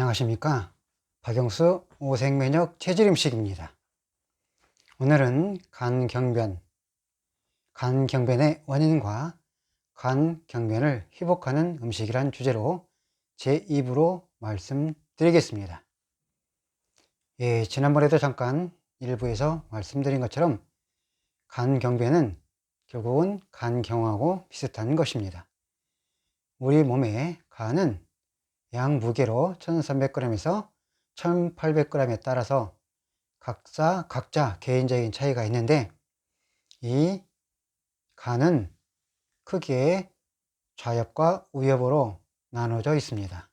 안녕하십니까. 박영수 오색면역 체질음식입니다. 오늘은 간경변의 원인과 간경변을 회복하는 음식이란 주제로 제 입으로 말씀드리겠습니다. 지난번에도 잠깐 일부에서 말씀드린 것처럼 간경변은 결국은 간경하고 비슷한 것입니다. 우리 몸의 간은 양 무게로 1300g에서 1800g에 따라서 각자 개인적인 차이가 있는데, 이 간은 크게 좌엽과 우엽으로 나눠져 있습니다.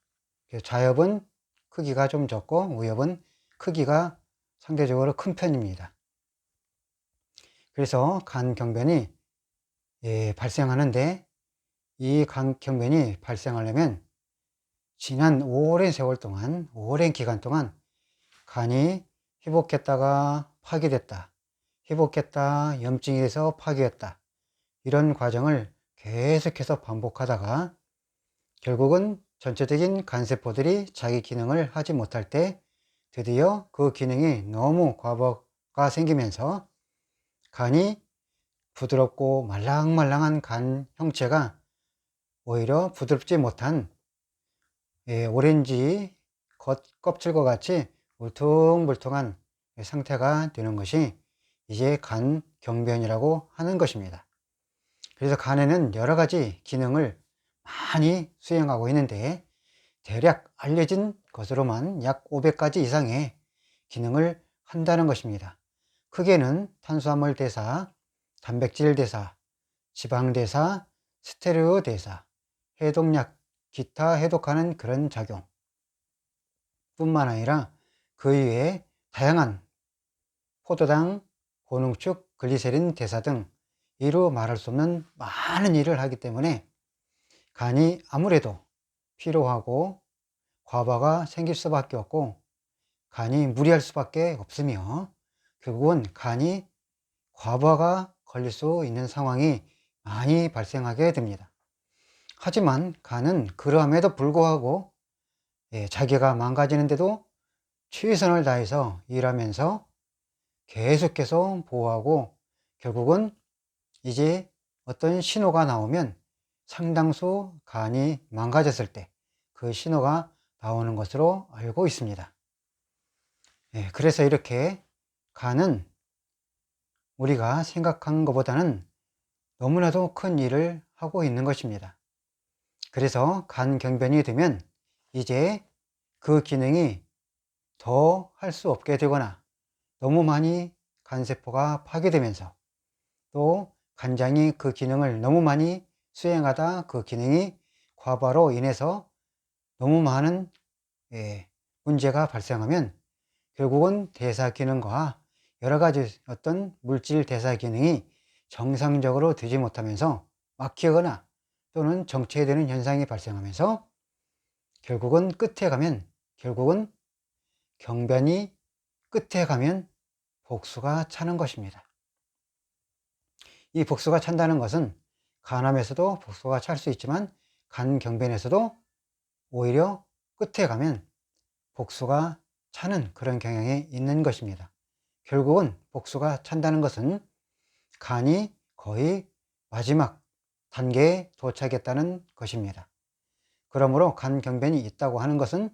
좌엽은 크기가 좀 적고 우엽은 크기가 상대적으로 큰 편입니다. 그래서 간경변이 발생하는데, 이 간경변이 발생하려면 지난 오랜 기간 동안 간이 회복했다가 파괴됐다, 회복했다 염증이 돼서 파괴했다, 이런 과정을 계속해서 반복하다가 결국은 전체적인 간세포들이 자기 기능을 하지 못할 때 드디어 그 기능이 너무 과부하가 생기면서 간이 부드럽고 말랑말랑한 간 형체가 오히려 부드럽지 못한 오렌지 껍질과 같이 울퉁불퉁한 상태가 되는 것이 이제 간경변이라고 하는 것입니다. 그래서 간에는 여러 가지 기능을 많이 수행하고 있는데, 대략 알려진 것으로만 약 500가지 이상의 기능을 한다는 것입니다. 크게는 탄수화물 대사, 단백질 대사, 지방 대사, 스테로이드 대사, 해독약, 기타 해독하는 그런 작용 뿐만 아니라 그 이외에 다양한 포도당, 고농축, 글리세린 대사 등 이루 말할 수 없는 많은 일을 하기 때문에 간이 아무래도 피로하고 과부하가 생길 수밖에 없고, 간이 무리할 수밖에 없으며 결국은 간이 과부하가 걸릴 수 있는 상황이 많이 발생하게 됩니다. 하지만 간은 그럼에도 불구하고 자기가 망가지는데도 최선을 다해서 일하면서 계속해서 보호하고, 결국은 이제 어떤 신호가 나오면 상당수 간이 망가졌을 때 그 신호가 나오는 것으로 알고 있습니다. 그래서 이렇게 간은 우리가 생각한 것보다는 너무나도 큰 일을 하고 있는 것입니다. 그래서 간경변이 되면 이제 그 기능이 더 할 수 없게 되거나 너무 많이 간세포가 파괴되면서 또 간장이 그 기능을 너무 많이 수행하다 그 기능이 과부하로 인해서 너무 많은 문제가 발생하면 결국은 대사 기능과 여러 가지 어떤 물질 대사 기능이 정상적으로 되지 못하면서 막히거나 또는 정체되는 현상이 발생하면서 결국은 경변이 끝에 가면 복수가 차는 것입니다. 이 복수가 찬다는 것은 간암에서도 복수가 찰 수 있지만 간경변에서도 오히려 끝에 가면 복수가 차는 그런 경향이 있는 것입니다. 결국은 복수가 찬다는 것은 간이 거의 마지막 단계에 도착했다는 것입니다. 그러므로 간경변이 있다고 하는 것은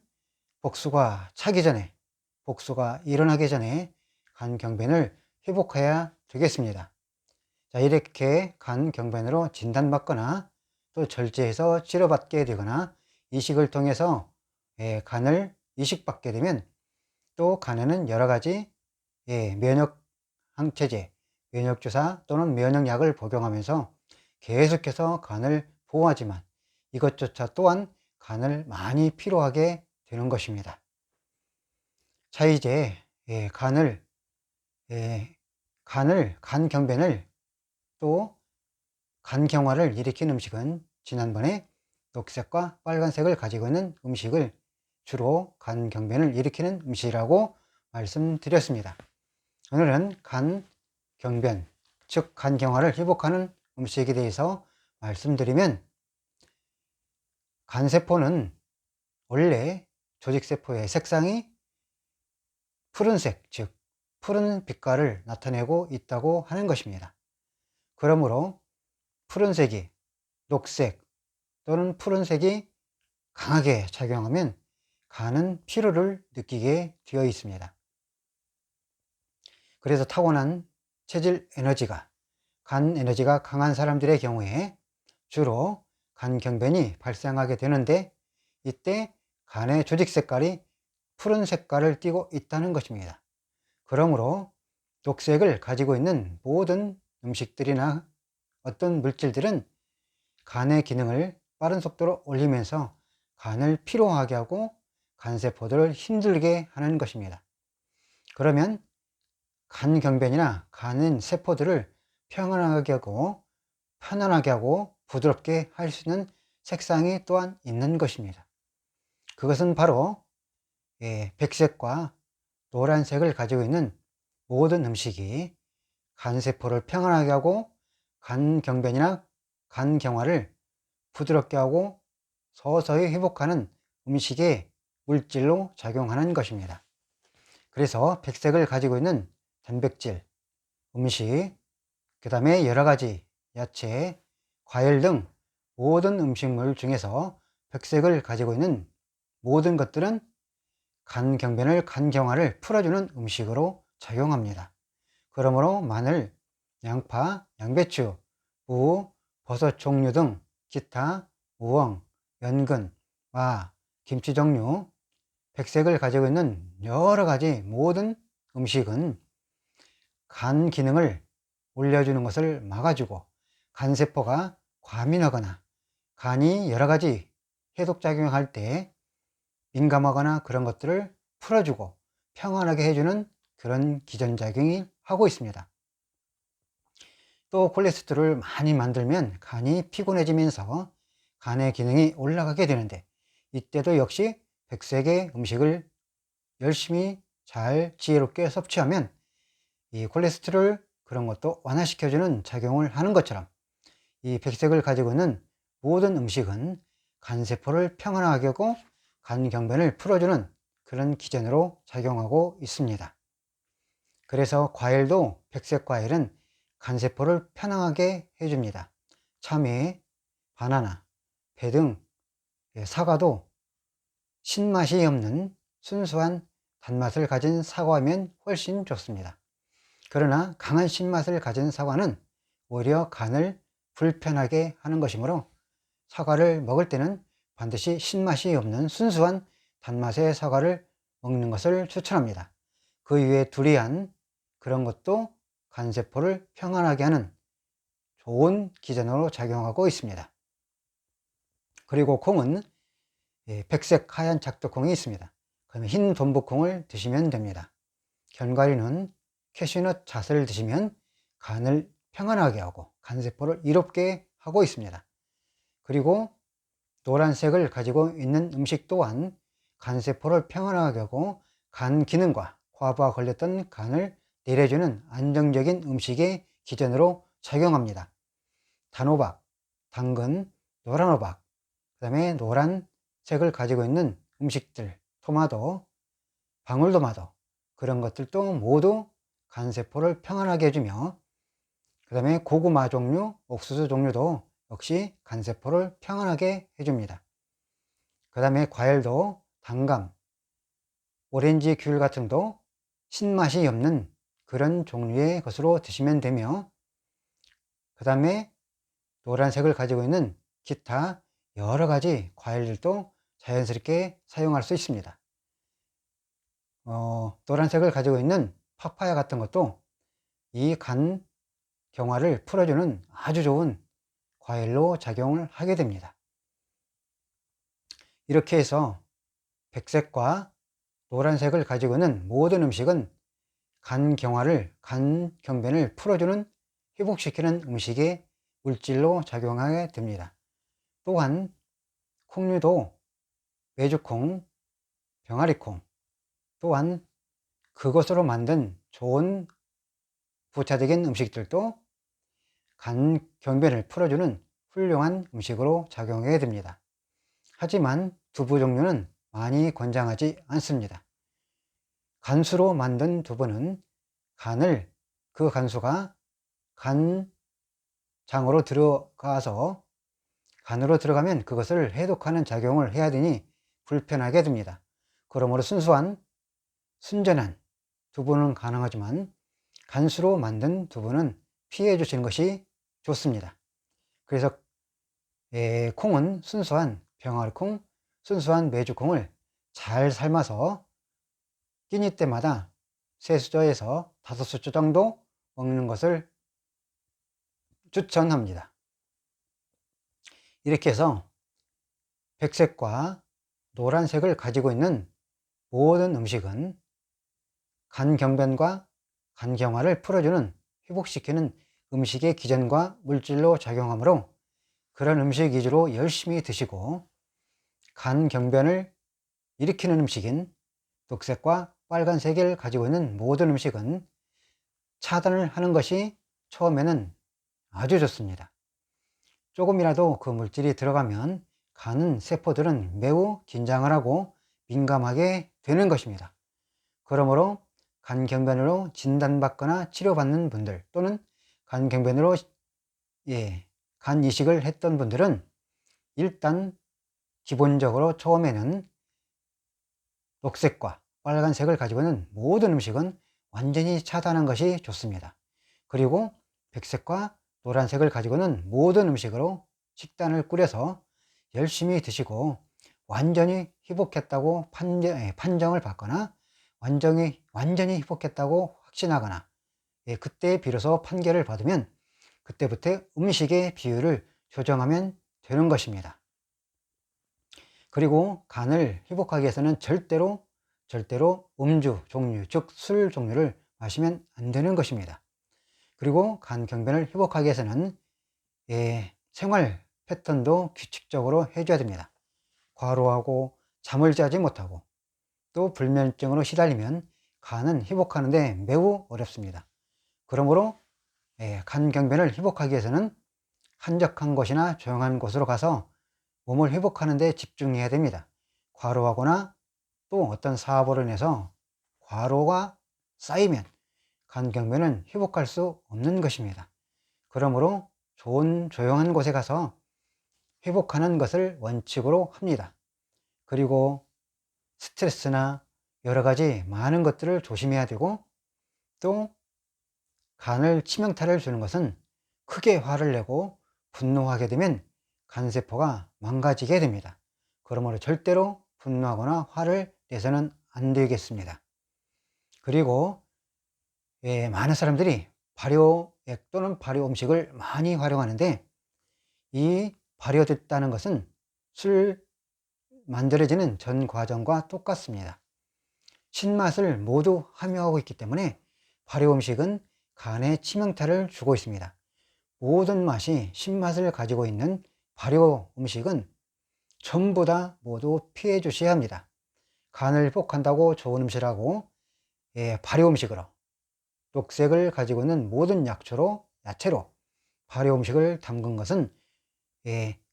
복수가 차기 전에, 복수가 일어나기 전에 간경변을 회복해야 되겠습니다. 자, 이렇게 간경변으로 진단받거나 또 절제해서 치료받게 되거나 이식을 통해서 간을 이식받게 되면 또 간에는 여러 가지 면역 항체제, 면역주사 또는 면역약을 복용하면서 계속해서 간을 보호하지만 이것조차 또한 간을 많이 피로하게 되는 것입니다. 자, 이제 간경변을 또 간경화를 일으키는 음식은 지난번에 녹색과 빨간색을 가지고 있는 음식을 주로 간경변을 일으키는 음식이라고 말씀드렸습니다. 오늘은 간경변, 즉 간경화를 회복하는 음식에 대해서 말씀드리면, 간세포는 원래 조직세포의 색상이 푸른색, 즉 푸른 빛깔을 나타내고 있다고 하는 것입니다. 그러므로 푸른색이 녹색 또는 푸른색이 강하게 작용하면 간은 피로를 느끼게 되어 있습니다. 그래서 타고난 체질 에너지가, 간 에너지가 강한 사람들의 경우에 주로 간경변이 발생하게 되는데, 이때 간의 조직 색깔이 푸른 색깔을 띠고 있다는 것입니다. 그러므로 녹색을 가지고 있는 모든 음식들이나 어떤 물질들은 간의 기능을 빠른 속도로 올리면서 간을 피로하게 하고 간세포들을 힘들게 하는 것입니다. 그러면 간경변이나 간은 세포들을 평안하게 하고 편안하게 하고 부드럽게 할 수 있는 색상이 또한 있는 것입니다. 그것은 바로 백색과 노란색을 가지고 있는 모든 음식이 간세포를 평안하게 하고 간경변이나 간경화를 부드럽게 하고 서서히 회복하는 음식의 물질로 작용하는 것입니다. 그래서 백색을 가지고 있는 단백질, 음식, 그 다음에 여러 가지 야채, 과일 등 모든 음식물 중에서 백색을 가지고 있는 모든 것들은 간경변을, 간경화를 풀어주는 음식으로 작용합니다. 그러므로 마늘, 양파, 양배추, 무, 버섯 종류 등 기타 우엉, 연근, 마, 김치 종류, 백색을 가지고 있는 여러 가지 모든 음식은 간 기능을 올려주는 것을 막아주고 간세포가 과민하거나 간이 여러 가지 해독작용을 할 때 민감하거나 그런 것들을 풀어주고 평안하게 해주는 그런 기전작용이 하고 있습니다. 또 콜레스테롤을 많이 만들면 간이 피곤해지면서 간의 기능이 올라가게 되는데, 이때도 역시 백색의 음식을 열심히 잘 지혜롭게 섭취하면 이 콜레스테롤 그런 것도 완화시켜주는 작용을 하는 것처럼, 이 백색을 가지고 있는 모든 음식은 간세포를 평안하게 하고 간경변을 풀어주는 그런 기전으로 작용하고 있습니다. 그래서 과일도 백색 과일은 간세포를 편안하게 해줍니다. 참외, 바나나, 배 등 사과도 신맛이 없는 순수한 단맛을 가진 사과면 훨씬 좋습니다. 그러나 강한 신맛을 가진 사과는 오히려 간을 불편하게 하는 것이므로 사과를 먹을 때는 반드시 신맛이 없는 순수한 단맛의 사과를 먹는 것을 추천합니다. 그 이외에 두리안 그런 것도 간세포를 평안하게 하는 좋은 기전으로 작용하고 있습니다. 그리고 콩은 백색 하얀 작두콩이 있습니다. 그러면 흰 돈부콩을 드시면 됩니다. 견과류는 캐슈넛 잣을 드시면 간을 평안하게 하고 간세포를 이롭게 하고 있습니다. 그리고 노란색을 가지고 있는 음식 또한 간세포를 평안하게 하고 간 기능과 과부하 걸렸던 간을 내려주는 안정적인 음식의 기전으로 작용합니다. 단호박, 당근, 노란호박, 그 다음에 노란색을 가지고 있는 음식들, 토마토, 방울토마토 그런 것들도 모두 간세포를 평안하게 해주며, 그 다음에 고구마 종류, 옥수수 종류도 역시 간세포를 평안하게 해줍니다. 그 다음에 과일도 단감, 오렌지, 귤 같은 것도 신맛이 없는 그런 종류의 것으로 드시면 되며, 그 다음에 노란색을 가지고 있는 기타 여러 가지 과일들도 자연스럽게 사용할 수 있습니다. 노란색을 가지고 있는 파파야 같은 것도 이 간 경화를 풀어주는 아주 좋은 과일로 작용을 하게 됩니다. 이렇게 해서 백색과 노란색을 가지고 있는 모든 음식은 간 경화를, 간 경변을 풀어주는, 회복시키는 음식의 물질로 작용하게 됩니다. 또한 콩류도 메주콩, 병아리콩, 또한 그것으로 만든 좋은 부차적인 음식들도 간 경변을 풀어주는 훌륭한 음식으로 작용하게 됩니다. 하지만 두부 종류는 많이 권장하지 않습니다. 간수로 만든 두부는 그 간수가 간장으로 들어가서 간으로 들어가면 그것을 해독하는 작용을 해야 되니 불편하게 됩니다. 그러므로 순전한 두부는 가능하지만 간수로 만든 두부는 피해 주시는 것이 좋습니다. 그래서 콩은 순수한 병아리콩, 순수한 메주콩을 잘 삶아서 끼니 때마다 3수저에서 5수저 정도 먹는 것을 추천합니다. 이렇게 해서 백색과 노란색을 가지고 있는 모든 음식은 간경변과 간경화를 풀어주는, 회복시키는 음식의 기전과 물질로 작용하므로 그런 음식 위주로 열심히 드시고, 간경변을 일으키는 음식인 녹색과 빨간색을 가지고 있는 모든 음식은 차단을 하는 것이 처음에는 아주 좋습니다. 조금이라도 그 물질이 들어가면 간 세포들은 매우 긴장을 하고 민감하게 되는 것입니다. 그러므로 간경변으로 진단받거나 치료받는 분들, 또는 간경변으로 간 이식을 했던 분들은 일단 기본적으로 처음에는 녹색과 빨간색을 가지고 있는 모든 음식은 완전히 차단하는 것이 좋습니다. 그리고 백색과 노란색을 가지고 있는 모든 음식으로 식단을 꾸려서 열심히 드시고 완전히 회복했다고 판정을 받거나 완전히 회복했다고 확신하거나 그때 비로소 판결을 받으면 그때부터 음식의 비율을 조정하면 되는 것입니다. 그리고 간을 회복하기 위해서는 절대로 음주 종류, 즉 술 종류를 마시면 안 되는 것입니다. 그리고 간 경변을 회복하기 위해서는 생활 패턴도 규칙적으로 해줘야 됩니다. 과로하고 잠을 자지 못하고 또 불면증으로 시달리면 간은 회복하는데 매우 어렵습니다. 그러므로 간 경변을 회복하기 위해서는 한적한 곳이나 조용한 곳으로 가서 몸을 회복하는 데 집중해야 됩니다. 과로하거나 또 어떤 사업으로 인해서 과로가 쌓이면 간경변은 회복할 수 없는 것입니다. 그러므로 좋은 조용한 곳에 가서 회복하는 것을 원칙으로 합니다. 그리고 스트레스나 여러 가지 많은 것들을 조심해야 되고, 또 간을 치명타를 주는 것은 크게 화를 내고 분노하게 되면 간세포가 망가지게 됩니다. 그러므로 절대로 분노하거나 화를 내서는 안 되겠습니다. 그리고 많은 사람들이 발효액 또는 발효 음식을 많이 활용하는데, 이 발효됐다는 것은 술 만들어지는 전 과정과 똑같습니다. 신맛을 모두 함유하고 있기 때문에 발효 음식은 간에 치명타를 주고 있습니다. 모든 맛이 신맛을 가지고 있는 발효 음식은 전부 다 모두 피해 주셔야 합니다. 간을 회복한다고 좋은 음식이라고 발효 음식으로 녹색을 가지고 있는 모든 야채로 발효 음식을 담근 것은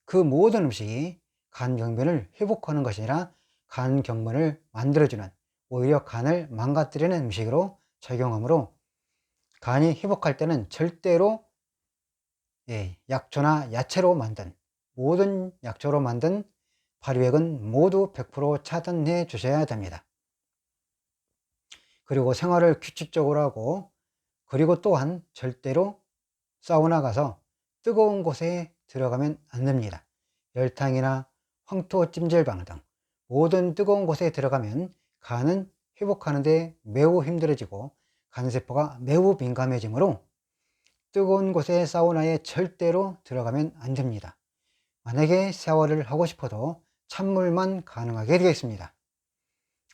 그 모든 음식이 간 경변을 회복하는 것이 아니라 간 경변을 만들어주는, 오히려 간을 망가뜨리는 음식으로 작용하므로 간이 회복할 때는 절대로 약초나 야채로 만든, 모든 약초로 만든 발효액은 모두 100% 차단해 주셔야 됩니다. 그리고 생활을 규칙적으로 하고, 그리고 또한 절대로 사우나 가서 뜨거운 곳에 들어가면 안 됩니다. 열탕이나 황토 찜질방 등 모든 뜨거운 곳에 들어가면 간은 회복하는데 매우 힘들어지고 간세포가 매우 민감해지므로 뜨거운 곳에 사우나에 절대로 들어가면 안 됩니다. 만약에 샤워를 하고 싶어도 찬물만 가능하게 되겠습니다.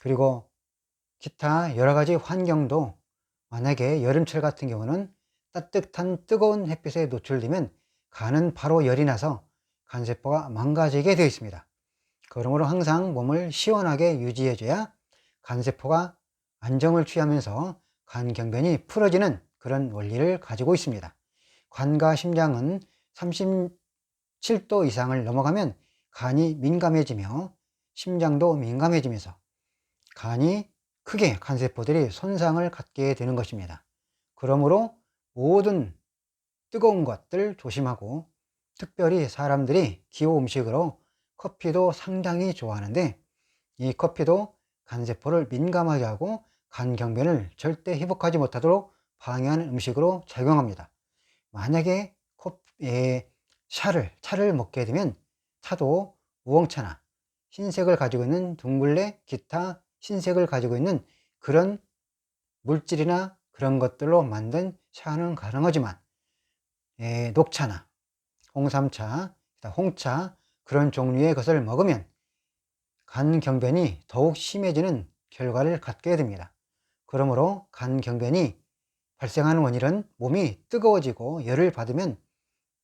그리고 기타 여러 가지 환경도, 만약에 여름철 같은 경우는 따뜻한 뜨거운 햇빛에 노출되면 간은 바로 열이 나서 간세포가 망가지게 되어 있습니다. 그러므로 항상 몸을 시원하게 유지해 줘야 간세포가 안정을 취하면서 간경변이 풀어지는 그런 원리를 가지고 있습니다. 간과 심장은 37도 이상을 넘어가면 간이 민감해지며 심장도 민감해지면서 간이 크게 간세포들이 손상을 갖게 되는 것입니다. 그러므로 모든 뜨거운 것들 조심하고, 특별히 사람들이 기호 음식으로 커피도 상당히 좋아하는데, 이 커피도 간세포를 민감하게 하고 간경변을 절대 회복하지 못하도록 방해하는 음식으로 작용합니다. 만약에 차를 먹게 되면 차도 우엉차나 흰색을 가지고 있는 둥글레 기타 흰색을 가지고 있는 그런 물질이나 그런 것들로 만든 차는 가능하지만, 녹차나 홍삼차, 홍차 그런 종류의 것을 먹으면 간경변이 더욱 심해지는 결과를 갖게 됩니다. 그러므로 간경변이 발생하는 원인은 몸이 뜨거워지고 열을 받으면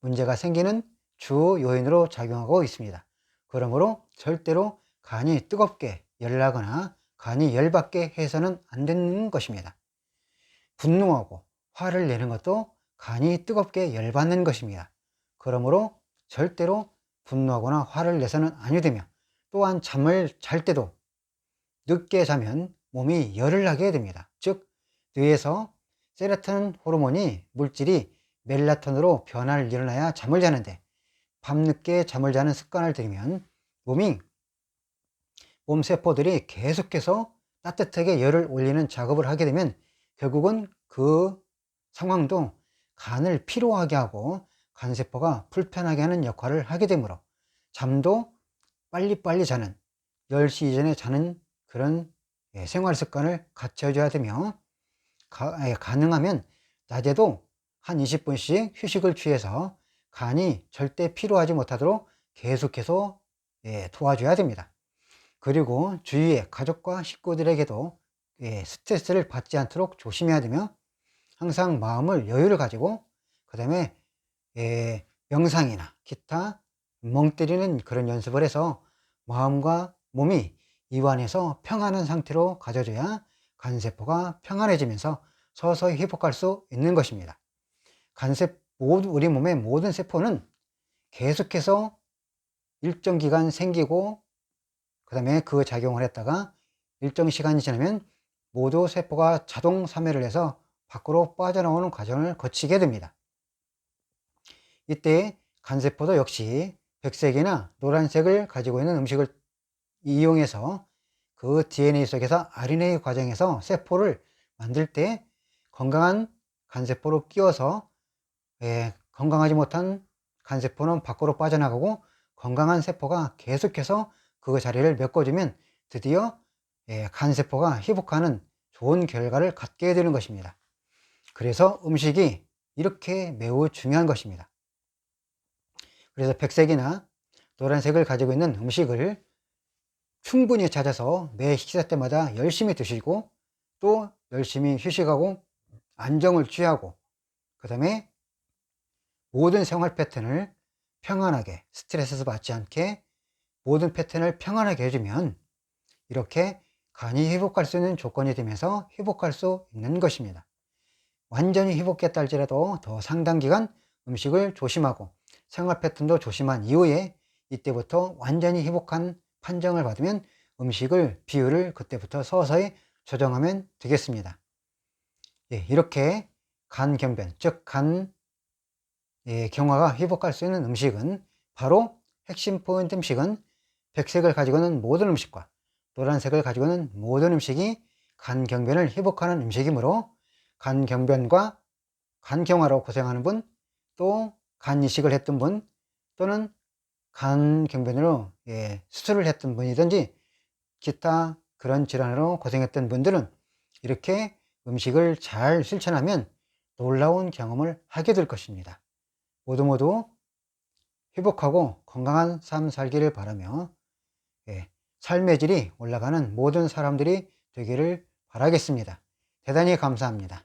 문제가 생기는 주 요인으로 작용하고 있습니다. 그러므로 절대로 간이 뜨겁게 열나거나 간이 열받게 해서는 안 되는 것입니다. 분노하고 화를 내는 것도 간이 뜨겁게 열받는 것입니다. 그러므로 절대로 분노하거나 화를 내서는 아니 되며, 또한 잠을 잘 때도 늦게 자면 몸이 열을 나게 됩니다. 즉 뇌에서 세로토닌 호르몬이 물질이 멜라토닌으로 변화를 일어나야 잠을 자는데, 밤늦게 잠을 자는 습관을 들이면 몸 세포들이 계속해서 따뜻하게 열을 올리는 작업을 하게 되면 결국은 그 상황도 간을 피로하게 하고 간세포가 불편하게 하는 역할을 하게 되므로 잠도 빨리빨리 자는, 10시 이전에 자는 그런 생활 습관을 갖춰줘야 되며, 가능하면 낮에도 한 20분씩 휴식을 취해서 간이 절대 피로하지 못하도록 계속해서 도와줘야 됩니다. 그리고 주위의 가족과 식구들에게도 스트레스를 받지 않도록 조심해야 되며, 항상 마음을 여유를 가지고, 그 다음에 명상이나 기타 멍 때리는 그런 연습을 해서 마음과 몸이 이완해서 평안한 상태로 가져줘야 간세포가 평안해지면서 서서히 회복할 수 있는 것입니다. 우리 몸의 모든 세포는 계속해서 일정 기간 생기고, 그 다음에 그 작용을 했다가 일정 시간이 지나면 모두 세포가 자동 사멸을 해서 밖으로 빠져나오는 과정을 거치게 됩니다. 이때 간세포도 역시 백색이나 노란색을 가지고 있는 음식을 이용해서 그 DNA 속에서 RNA 과정에서 세포를 만들 때 건강한 간세포로 끼워서 건강하지 못한 간세포는 밖으로 빠져나가고, 건강한 세포가 계속해서 그 자리를 메꿔주면 드디어 간세포가 회복하는 좋은 결과를 갖게 되는 것입니다. 그래서 음식이 이렇게 매우 중요한 것입니다. 그래서 백색이나 노란색을 가지고 있는 음식을 충분히 찾아서 매 식사 때마다 열심히 드시고, 또 열심히 휴식하고 안정을 취하고, 그 다음에 모든 생활 패턴을 평안하게, 스트레스 받지 않게 모든 패턴을 평안하게 해주면 이렇게 간이 회복할 수 있는 조건이 되면서 회복할 수 있는 것입니다. 완전히 회복했다 할지라도 더 상당 기간 음식을 조심하고 생활 패턴도 조심한 이후에 이때부터 완전히 회복한 판정을 받으면 비율을 그때부터 서서히 조정하면 되겠습니다. 이렇게 간 경변, 즉 간 경화가 회복할 수 있는 음식은, 바로 핵심 포인트 음식은 백색을 가지고 있는 모든 음식과 노란색을 가지고 있는 모든 음식이 간 경변을 회복하는 음식이므로, 간 경변과 간 경화로 고생하는 분, 또 간 이식을 했던 분, 또는 간 경변으로 수술을 했던 분이든지 기타 그런 질환으로 고생했던 분들은 이렇게 음식을 잘 실천하면 놀라운 경험을 하게 될 것입니다. 모두 회복하고 건강한 삶 살기를 바라며, 삶의 질이 올라가는 모든 사람들이 되기를 바라겠습니다. 대단히 감사합니다.